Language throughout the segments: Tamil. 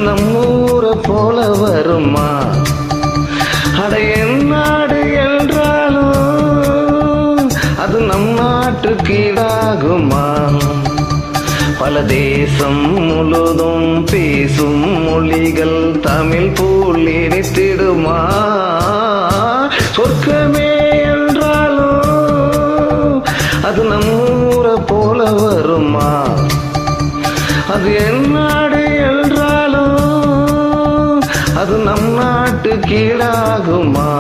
நம்மூரை போல வருமா? அட என் நாடு என்றாலும் அது நம் நாட்டுக்கு ஈடாகுமா? பல தேசம் முழுதும் பேசும் மொழிகள் தமிழ் போல் இனித்திடுமா? சொர்க்கமே என்றாலும் அது நம்மூரை போல வருமா? அது என் நாடு என்றாலும் அது நம் நாட்டுக்கு ஈடாகுமா?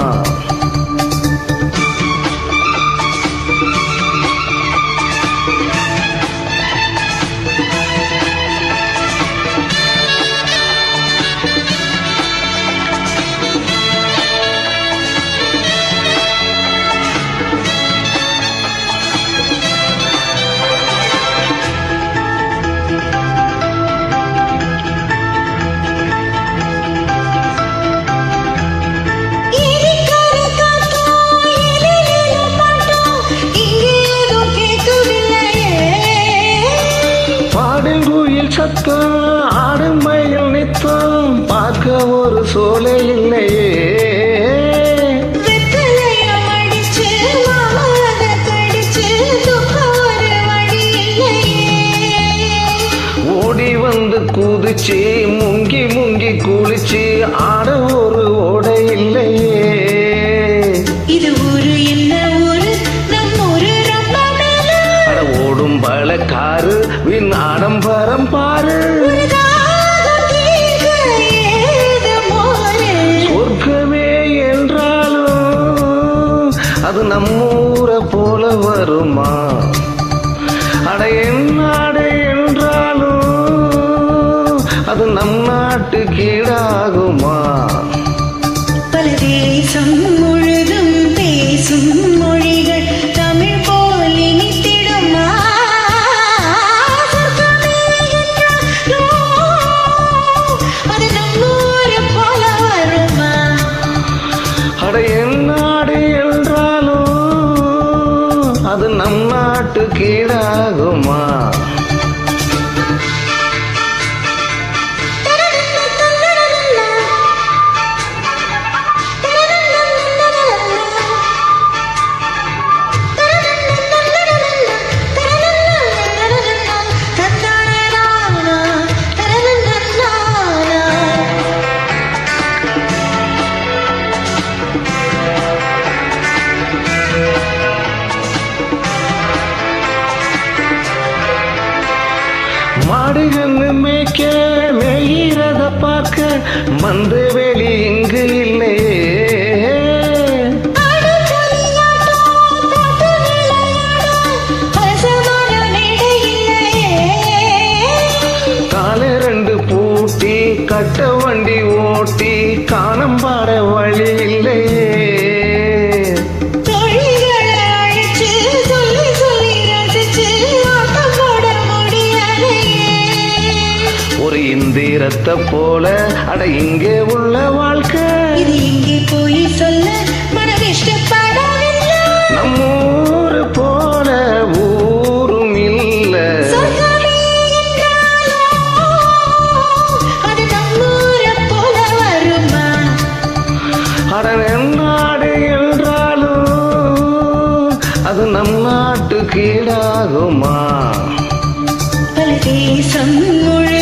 சத்தம் ஆடும் மயில் நித்தம் பார்க்க ஒரு சோலை இல்லையே. ஓடி வந்து குதிச்சு முங்கி முங்கி குளிச்சு ஆட ஒரு ஓடை இல்லையே. இது ஊரு என்ன ஊரு? நம் ஊரு ரொம்ப மேல. அட ஓடும் பழக்காரு வின் ஆடம்பரம் பாரு. சொர்க்கமே என்றாலும் அது நம்மூரை போல வருமா? அட என் நாடு என்றாலும் அது நம் நாட்டுக்கு ஈடாகுமா? பல தேசம் முழுதும் பேசும் மொழிகள் தமிழ் போல் இனித்திடுமா? அது நம்மூரை போல வருமா? அட என் நாடு என்றாலும் அது நம் நாட்டுக்கு ஈடாகுமா? மாடுகள் மேய்க்க மேயிறத பார்க்க மந்து வெளி இங்கு இல்லையே. காலை ரெண்டு பூட்டி கட்ட வண்டி ஓட்டி காணம் பாட வழி இல்லையே. ஒரு இந்திரத்தை போல அட இங்கே உள்ள வாழ்க்கை இது இங்கே போய் சொல்ல மனம் இஷ்டப்படவில்லை. நம்மூரு போல ஊரும் இல்ல. அது நம்மூரை போல வருமா? அட என் நாடு என்றாலும் அது நம் நாட்டுக்கு ஈடாகுமா? பல தேசம் முழு